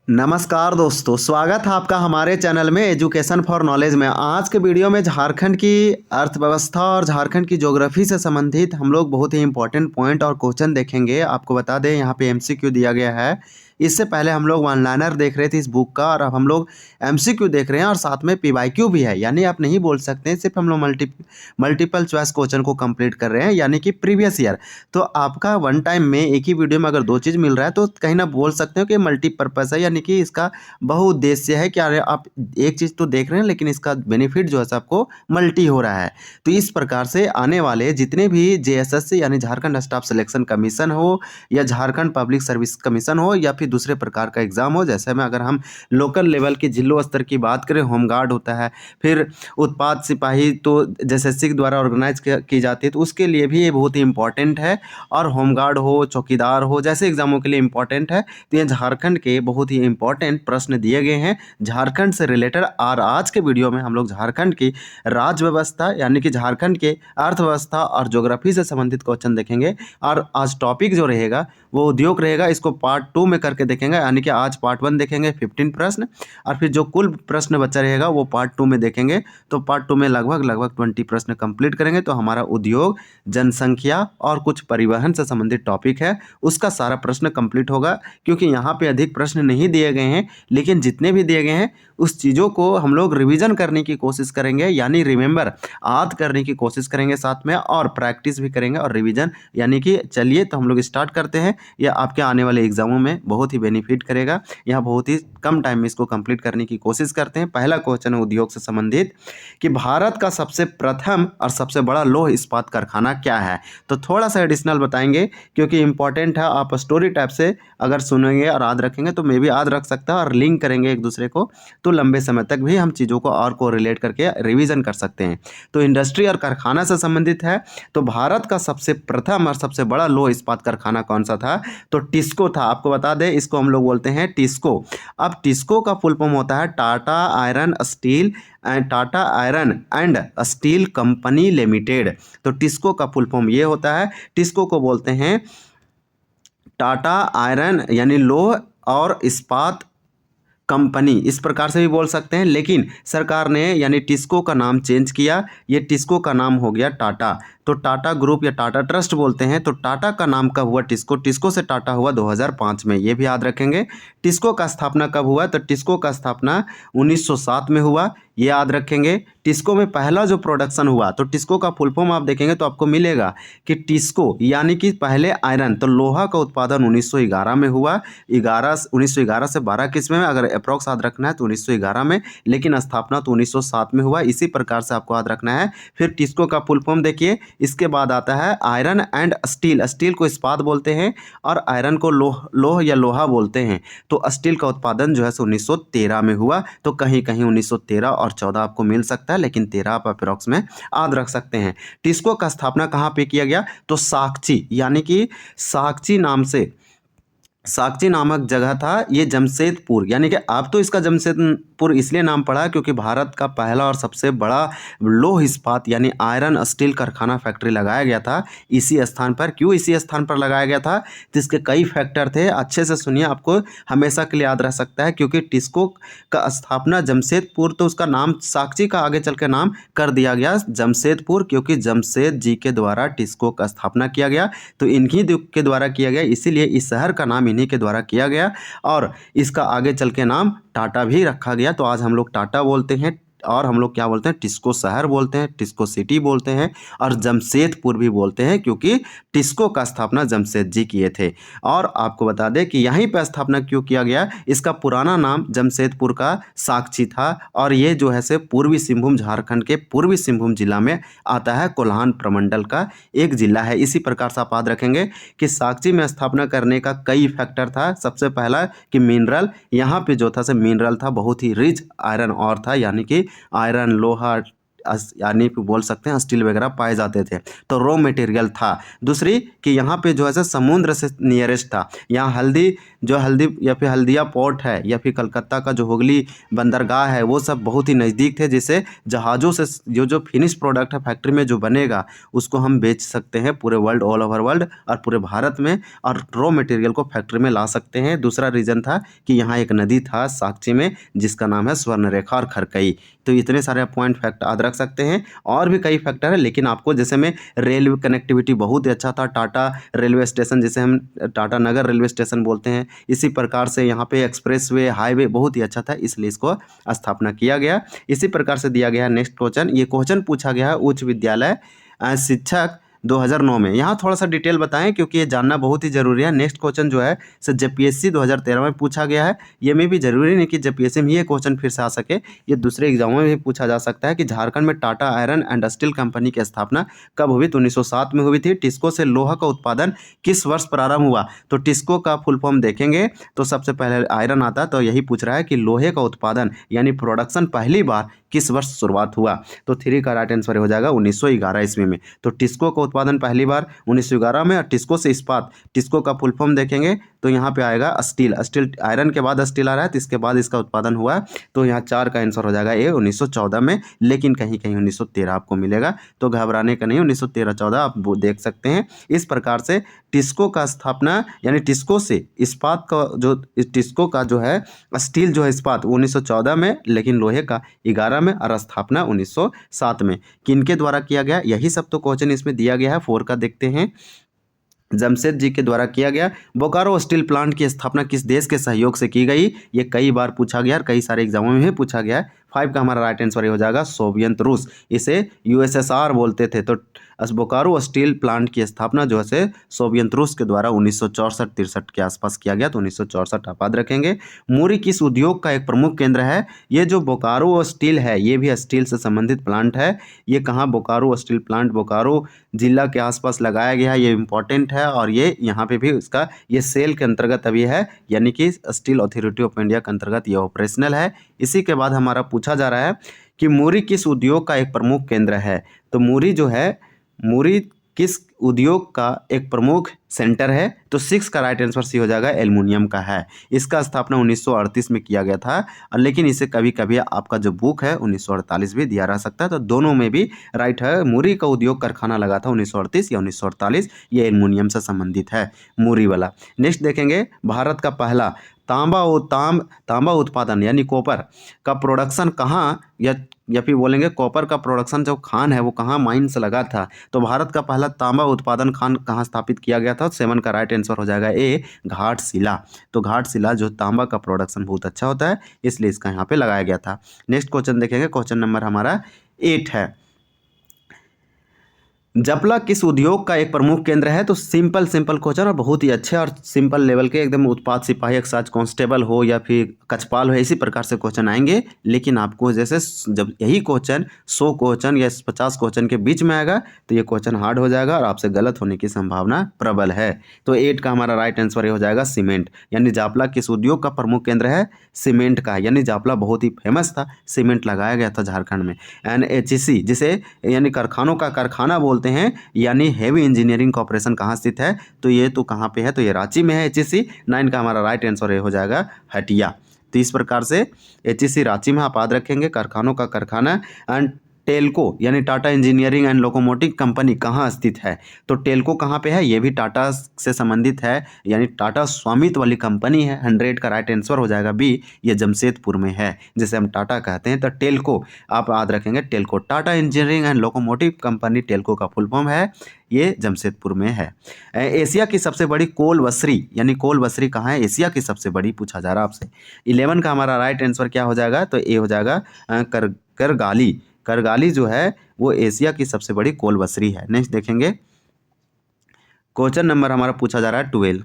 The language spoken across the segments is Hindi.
नमस्कार दोस्तों, स्वागत है आपका हमारे चैनल में एजुकेशन फॉर नॉलेज में। आज के वीडियो में झारखंड की अर्थव्यवस्था और झारखंड की ज्योग्राफी से संबंधित हम लोग बहुत ही इंपॉर्टेंट पॉइंट और क्वेश्चन देखेंगे। आपको बता दें यहाँ पे एमसीक्यू दिया गया है। इससे पहले हम लोग वन लाइनर देख रहे थे इस बुक का, और अब हम लोग एमसीक्यू देख रहे हैं और साथ में पीवाईक्यू भी है। यानी आप नहीं बोल सकते, सिर्फ हम लोग मल्टीपल चॉइस क्वेश्चन को कंप्लीट कर रहे हैं, यानी कि प्रीवियस ईयर। तो आपका वन टाइम में एक ही वीडियो में अगर दो चीज़ मिल रहा है तो कहीं ना बोल सकते हो कि मल्टीपर्पज़ है, यानी कि इसका बहुउद्देश्य है कि अरे आप एक चीज़ तो देख रहे हैं लेकिन इसका बेनिफिट जो है आपको मल्टी हो रहा है। तो इस प्रकार से आने वाले जितने भी जेएसएससी यानी झारखंड स्टाफ सिलेक्शन कमीशन हो, या झारखंड पब्लिक सर्विस कमीशन हो, या फिर दूसरे प्रकार का एग्जाम हो, जैसे में अगर हम लोकल लेवल की जिलों स्तर की बात करें, होमगार्ड होता है, फिर उत्पाद सिपाही तो जेएसएससी के द्वारा ऑर्गेनाइज की जाती है, तो उसके लिए भी ये बहुत ही इंपॉर्टेंट है। और होमगार्ड हो, चौकीदार हो, जैसे एग्जामों के लिए इंपॉर्टेंट है। तो ये झारखंड के बहुत ही इंपॉर्टेंट प्रश्न दिए गए हैं झारखंड से रिलेटेड। और आज के वीडियो में हम लोग झारखंड की राज्य व्यवस्था यानी कि झारखंड के अर्थव्यवस्था और ज्योग्राफी से संबंधित क्वेश्चन देखेंगे। और आज टॉपिक जो रहेगा वो उद्योग रहेगा। इसको पार्ट 2 में करके देखेंगे, यानी कि आज पार्ट 1 देखेंगे 15 प्रश्न, और फिर जो कुल प्रश्न बचा रहेगा वो पार्ट 2 में देखेंगे। तो पार्ट 2 में लगभग 20 प्रश्न कंप्लीट करेंगे। तो हमारा उद्योग, जनसंख्या और कुछ परिवहन से संबंधित टॉपिक है, उसका सारा प्रश्न कंप्लीट होगा। क्योंकि यहाँ पे अधिक प्रश्न नहीं दिए गए हैं, लेकिन जितने भी दिए गए हैं उस चीज़ों को हम लोग रिवीजन करने की कोशिश करेंगे, यानी रिमेंबर याद करने की कोशिश करेंगे साथ में, और प्रैक्टिस भी करेंगे और रिवीजन। यानी कि चलिए तो हम लोग स्टार्ट करते हैं। यह आपके आने वाले एग्जामों में बहुत ही बेनिफिट करेगा। यहाँ बहुत ही कम टाइम में इसको कंप्लीट करने की कोशिश करते हैं। पहला क्वेश्चन है उद्योग से संबंधित कि भारत का सबसे प्रथम और सबसे बड़ा लौह इस्पात कारखाना क्या है। तो थोड़ा सा एडिशनल बताएंगे क्योंकि इंपॉर्टेंट है। आप स्टोरी टाइप से अगर सुनेंगे और याद रखेंगे तो मे भी याद रख सकता है, और लिंक करेंगे एक दूसरे को तो लंबे समय तक भी हम चीज़ों को और को रिलेट करके रिवीजन कर सकते हैं। तो इंडस्ट्री और कारखाना से संबंधित है। तो भारत का सबसे प्रथम और सबसे बड़ा लौह इस्पात कारखाना कौन सा था? तो टिस्को था। आपको बता दें, इसको हम लोग बोलते हैं टिस्को। अब टिस्को का फुल फॉर्म होता है Tata iron steel and Tata iron and steel company limited. तो टिस्को का फुल फॉर्म ये होता है। टिस्को को बोलते हैं टाटा आयरन यानी लोह और इस्पात कंपनी, इस प्रकार से भी बोल सकते हैं। लेकिन सरकार ने यानी टिस्को का नाम चेंज किया। ये टिस्को का नाम हो गया टाटा। तो टाटा ग्रुप या टाटा ट्रस्ट बोलते हैं। तो टाटा का नाम कब हुआ? टिस्को। टिस्को से टाटा हुआ 2005 में, ये भी याद रखेंगे। टिस्को का स्थापना कब हुआ? तो टिस्को का स्थापना 1907 में हुआ, ये याद रखेंगे। टिस्को में पहला जो प्रोडक्शन हुआ, तो टिस्को का फुल फॉर्म आप देखेंगे तो आपको मिलेगा कि टिस्को यानी कि पहले आयरन, तो लोहा का उत्पादन 1911 में हुआ। 1911 से 12 किस्में में, अगर अप्रॉक्स याद रखना है तो 1911 में, लेकिन स्थापना तो 1907 में हुआ। इसी प्रकार से आपको याद रखना है। फिर टिस्को का फुल फॉर्म देखिए। इसके बाद आता है आयरन एंड स्टील। स्टील को इस्पात बोलते हैं और आयरन को लोह या लोहा बोलते हैं। तो स्टील का उत्पादन जो है 1913 में हुआ। तो कहीं कहीं 1913 और 14 आपको मिल सकता है, लेकिन 13 आप अप्रॉक्स में याद रख सकते हैं। टिस्को का स्थापना कहाँ पे किया गया? तो साकची यानी कि साकची नामक जगह था, ये जमशेदपुर। यानी कि अब तो इसका जमशेदपुर इसलिए नाम पड़ा क्योंकि भारत का पहला और सबसे बड़ा लौह इस्पात यानी आयरन स्टील कारखाना फैक्ट्री लगाया गया था इसी स्थान पर। क्यों इसी स्थान पर लगाया गया था? तो इसके कई फैक्टर थे, अच्छे से सुनिए, आपको हमेशा के लिए याद रह सकता है। क्योंकि टिस्को का स्थापना जमशेदपुर, तो उसका नाम साकची का आगे चल के नाम कर दिया गया जमशेदपुर, क्योंकि जमशेद जी के द्वारा टिस्को का स्थापना किया गया। तो इन्हीं के द्वारा किया गया, इसीलिए इस शहर का नाम इन्हीं के द्वारा किया गया, और इसका आगे चल के नाम टाटा भी रखा गया। तो आज हम लोग टाटा बोलते हैं, और हम लोग क्या बोलते हैं? टिस्को शहर बोलते हैं, टिस्को सिटी बोलते हैं, और जमशेदपुर भी बोलते हैं, क्योंकि टिस्को का स्थापना जमशेद जी किए थे। और आपको बता दें कि यहीं पर स्थापना क्यों किया गया। इसका पुराना नाम जमशेदपुर का साकची था, और ये जो है से पूर्वी सिंहभूम, झारखंड के पूर्वी सिंहभूम जिला में आता है। कोल्हान प्रमंडल का एक जिला है। इसी प्रकार से आप याद रखेंगे कि साकची में स्थापना करने का कई फैक्टर था। सबसे पहला कि मिनरल, यहाँ पे जो था से मिनरल था, बहुत ही रिच आयरन और था, यानी कि आयरन, लोहा, यानी कि बोल सकते हैं स्टील वगैरह पाए जाते थे, तो रॉ मटेरियल था। दूसरी कि यहाँ पे जो है समुद्र से नियरेस्ट था, यहाँ हल्दी या फिर हल्दिया पोर्ट है या फिर कलकत्ता का जो हुगली बंदरगाह है वो सब बहुत ही नज़दीक थे, जिससे जहाज़ों से जो फिनिश प्रोडक्ट है फैक्ट्री में जो बनेगा उसको हम बेच सकते हैं पूरे वर्ल्ड, ऑल ओवर वर्ल्ड और पूरे भारत में, और रॉ मटेरियल को फैक्ट्री में ला सकते हैं। दूसरा रीज़न था कि यहाँ एक नदी था साक्षी में जिसका नाम है स्वर्णरेखा और खरकई। तो इतने सारे पॉइंट फैक्ट याद रख सकते हैं, और भी कई फैक्टर है, लेकिन आपको जैसे में रेलवे कनेक्टिविटी बहुत ही अच्छा था, टाटा रेलवे स्टेशन जिसे हम टाटा नगर रेलवे स्टेशन बोलते हैं, इसी प्रकार से यहाँ पे एक्सप्रेसवे हाईवे बहुत ही अच्छा था, इसलिए इसको स्थापना किया गया। इसी प्रकार से दिया गया है नेक्स्ट क्वेश्चन, ये क्वेश्चन पूछा गया है उच्च विद्यालय शिक्षक 2009 में। यहाँ थोड़ा सा डिटेल बताएं क्योंकि ये जानना बहुत ही जरूरी है। नेक्स्ट क्वेश्चन जो है सर जेपीएससी 2013 में पूछा गया है, ये में भी जरूरी नहीं कि जेपीएससी में ये क्वेश्चन फिर से आ सके, ये दूसरे एग्जामों में भी पूछा जा सकता है कि झारखंड में Tata iron and steel company की स्थापना कब हुई, तो 1907 में हुई थी। टिस्को से लोहा का उत्पादन किस वर्ष प्रारंभ हुआ, तो टिस्को का फुल फॉर्म देखेंगे तो सबसे पहले आयरन आता, तो यही पूछ रहा है कि लोहे का उत्पादन यानी प्रोडक्शन पहली बार किस वर्ष शुरुआत हुआ, तो 3 का राइट आंसर हो जाएगा 1911 ईस्वी में। तो टिस्को का उत्पादन पहली बार 1911 में, और टिस्को से इस्पात, टिस्को का फुल फॉर्म देखेंगे तो यहाँ पे आएगा स्टील, आयरन के बाद स्टील आ रहा है तो इसके बाद इसका उत्पादन हुआ, तो यहाँ 4 का आंसर हो जाएगा ये 1914 में, लेकिन कहीं कहीं 1913 आपको मिलेगा, तो घबराने का नहीं, 1913-14 आप वो देख सकते हैं। इस प्रकार से टिस्को का स्थापना यानी टिस्को से इस्पात का टिस्को का जो है स्टील जो है इस्पात 1914 में, लेकिन लोहे का 11 में, और स्थापना 1907 में। किनके द्वारा किया गया, यही सब तो क्वेश्चन इसमें दिया गया है। 4 का देखते हैं, जमशेद जी के द्वारा किया गया। बोकारो स्टील प्लांट की स्थापना किस देश के सहयोग से की गई, ये कई बार पूछा गया और कई सारे एग्जामों में भी पूछा गया है। 5 का हमारा राइट आंसर हो जाएगा सोवियत रूस, इसे यूएसएसआर बोलते थे। तो बोकारो स्टील प्लांट की स्थापना जो है सोवियत रूस के द्वारा 1964-63 के आसपास किया गया, तो 1964 आप याद रखेंगे। मुरी किस उद्योग का एक प्रमुख केंद्र है, ये जो बोकारो स्टील है ये भी स्टील से संबंधित प्लांट है। ये कहाँ, बोकारो स्टील प्लांट बोकारो जिला के आसपास लगाया गया है, ये इंपॉर्टेंट है, और ये यहाँ पे भी उसका ये सेल के अंतर्गत अभी है, यानी कि स्टील अथॉरिटी ऑफ इंडिया के अंतर्गत ये ऑपरेशनल है। इसी के बाद हमारा पूछा जा रहा है कि मुरी किस उद्योग का एक प्रमुख केंद्र है, तो मुरी जो है मुरी किस उद्योग का एक प्रमुख सेंटर है, तो 6 का राइट आंसर सी हो जाएगा एल्युमिनियम का है। इसका स्थापना 1938 में किया गया था, और लेकिन इसे कभी कभी आपका जो बुक है 1948 भी दिया रह सकता है, तो दोनों में भी राइट है। मुरी का उद्योग कारखाना लगा था 1938 या 1948, ये एल्युमिनियम से संबंधित है मुरी वाला। नेक्स्ट देखेंगे, भारत का पहला तांबा उत्पादन यानी कॉपर का प्रोडक्शन कहाँ, या फिर बोलेंगे कॉपर का प्रोडक्शन जो खान है वो कहाँ माइन से लगा था, तो भारत का पहला तांबा उत्पादन खान कहाँ स्थापित किया गया था। 7 का राइट आंसर हो जाएगा ए घाटशिला। तो घाटशिला जो तांबा का प्रोडक्शन बहुत अच्छा होता है, इसलिए इसका यहाँ पे लगाया गया था। नेक्स्ट क्वेश्चन देखेंगे, क्वेश्चन नंबर हमारा 8 है, जपला किस उद्योग का एक प्रमुख केंद्र है, तो सिंपल क्वेश्चन और बहुत ही अच्छे और सिंपल लेवल के, एकदम उत्पाद सिपाही एक्साइज कांस्टेबल हो या फिर कचपाल हो, इसी प्रकार से क्वेश्चन आएंगे। लेकिन आपको जैसे जब यही क्वेश्चन 100 क्वेश्चन या 50 क्वेश्चन के बीच में आएगा तो ये क्वेश्चन हार्ड हो जाएगा और आपसे गलत होने की संभावना प्रबल है। तो 8 का हमारा राइट आंसर ये हो जाएगा सीमेंट, यानी जापला किस उद्योग का प्रमुख केंद्र है, सीमेंट का, यानी जापला बहुत ही फेमस था, सीमेंट लगाया गया था झारखंड में। NHC जिसे यानी कारखानों का कारखाना बोलते हैं, यानी हेवी इंजीनियरिंग कॉर्पोरेशन कहाँ स्थित है, तो ये तो कहाँ पे है, तो ये रांची में है HEC। 9 का हमारा राइट आंसर ये हो जाएगा हटिया। तो इस प्रकार से HEC रांची में आप याद रखेंगे, कारखानों का कारखाना। एंड टेल्को यानी Tata engineering and locomotive company कहाँ स्थित है, तो टेल्को कहाँ पे है, ये भी टाटा से संबंधित है, यानी टाटा स्वामित्व वाली कंपनी है। 100 का राइट आंसर हो जाएगा बी, ये जमशेदपुर में है, जैसे हम टाटा कहते हैं। तो टेल्को आप याद रखेंगे, Telco Tata engineering and locomotive company, Telco का फुल फॉर्म है, ये जमशेदपुर में है। एशिया की सबसे बड़ी कोल वसरी यानी कोल वसरी कहाँ है, एशिया की सबसे बड़ी पूछा जा रहा है आपसे। 11 का हमारा राइट आंसर क्या हो जाएगा, तो ए हो जाएगा करगाली जो है वो एशिया की सबसे बड़ी कोल वसरी है। नेक्स्ट देखेंगे, क्वेश्चन नंबर हमारा पूछा जा रहा है 12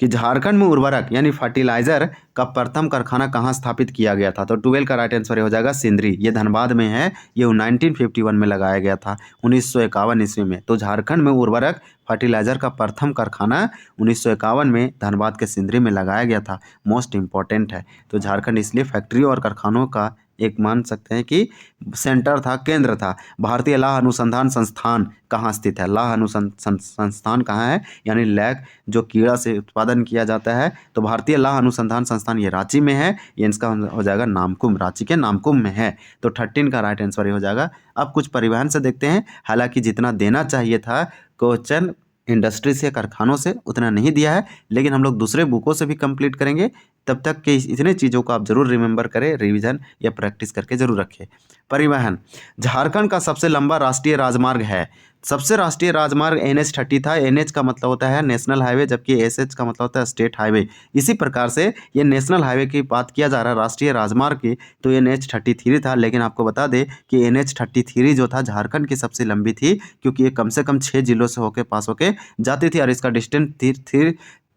कि झारखंड में उर्वरक यानी फर्टिलाइजर का प्रथम कारखाना कहाँ स्थापित किया गया था, तो 12 का राइट आंसर हो जाएगा सिंदरी, ये धनबाद में है, ये 1951 में लगाया गया था 1951 ईस्वी में। तो झारखंड में उर्वरक फर्टिलाइजर का प्रथम कारखाना 1951 में धनबाद के सिंदरी में लगाया गया था, मोस्ट इंपॉर्टेंट है। तो झारखंड इसलिए फैक्ट्री और कारखानों का एक मान सकते हैं कि सेंटर था, केंद्र था। भारतीय लाह अनुसंधान संस्थान कहाँ स्थित है? लाह अनुसंधान संस्थान कहाँ है? यानी लैग जो कीड़ा से उत्पादन किया जाता है, तो भारतीय लाह अनुसंधान संस्थान ये रांची में है। ये इसका हो जाएगा नामकुम, रांची के नामकुम में है। तो 13 का राइट आंसर ये हो जाएगा। अब कुछ परिवहन से देखते हैं। हालांकि जितना देना चाहिए था क्वेश्चन इंडस्ट्री से, कारखानों से, उतना नहीं दिया है, लेकिन हम लोग दूसरे बुकों से भी कंप्लीट करेंगे। तब तक के इतने चीज़ों को आप जरूर रिमेंबर करें, रिवीजन या प्रैक्टिस करके जरूर रखें। परिवहन, झारखंड का सबसे लंबा राष्ट्रीय राजमार्ग है। सबसे राष्ट्रीय राजमार्ग NH30 था। NH का मतलब होता है नेशनल हाईवे, जबकि SH का मतलब होता है स्टेट हाईवे। इसी प्रकार से ये नेशनल हाईवे की बात किया जा रहा है, राष्ट्रीय राजमार्ग की, तो ये NH33 था। लेकिन आपको बता दें कि NH33 जो था झारखंड की सबसे लंबी थी, क्योंकि ये कम से कम 6 जिलों से होकर पास होके जाती थी और इसका डिस्टेंस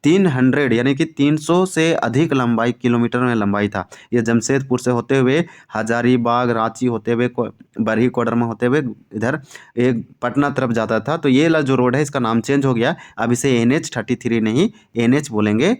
300 यानी कि 300 से अधिक लंबाई, किलोमीटर में लंबाई था। ये जमशेदपुर से होते हुए हजारीबाग, रांची होते हुए, बरही कोडरमा होते हुए इधर एक पटना तरफ जाता था। तो ये जो रोड है इसका नाम चेंज हो गया, अब इसे NH33 नहीं NH बोलेंगे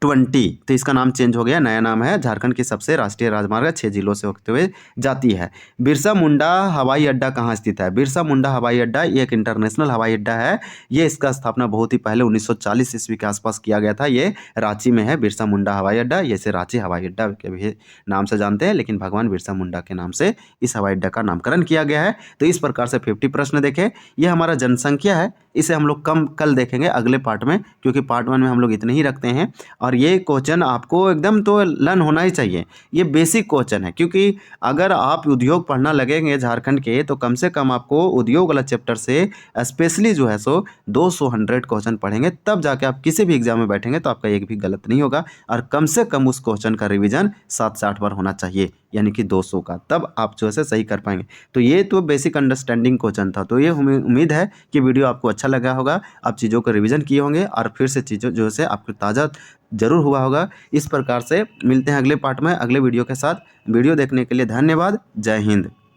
20। तो इसका नाम चेंज हो गया, नया नाम है। झारखंड की सबसे राष्ट्रीय राजमार्ग 6 जिलों से होते हुए जाती है। बिरसा मुंडा हवाई अड्डा कहाँ स्थित है? बिरसा मुंडा हवाई अड्डा ये एक इंटरनेशनल हवाई अड्डा है। ये इसका स्थापना बहुत ही पहले 1940 ईस्वी के आसपास किया गया था। ये रांची में है, बिरसा मुंडा हवाई अड्डा। ये इसे रांची हवाई अड्डा के भी नाम से जानते हैं, लेकिन भगवान बिरसा मुंडा के नाम से इस हवाई अड्डा का नामकरण किया गया है। तो इस प्रकार से 50 प्रश्न देखें। ये हमारा जनसंख्या है, इसे हम लोग कल देखेंगे अगले पार्ट में, क्योंकि पार्ट 1 में हम लोग इतने ही रखते हैं। और ये क्वेश्चन आपको एकदम तो लर्न होना ही चाहिए। ये बेसिक क्वेश्चन है, क्योंकि अगर आप उद्योग पढ़ना लगेंगे झारखंड के, तो कम से कम आपको उद्योग वाला चैप्टर से स्पेशली जो है सो 200 क्वेश्चन पढ़ेंगे, तब जाके आप किसी भी एग्जाम में बैठेंगे तो आपका एक भी गलत नहीं होगा। और कम से कम उस क्वेश्चन का रिवीजन 7 से 8 बार होना चाहिए, यानी कि 200 का, तब आप जो है सही कर पाएंगे। तो ये तो बेसिक अंडरस्टैंडिंग क्वेश्चन था। तो ये उम्मीद है कि वीडियो आपको अच्छा लगा होगा, आप चीज़ों को रिवीजन किए होंगे और फिर से चीज़ों जो है आपको ताज़ा जरूर हुआ होगा। इस प्रकार से मिलते हैं अगले पार्ट में अगले वीडियो के साथ। वीडियो देखने के लिए धन्यवाद। जय हिंद।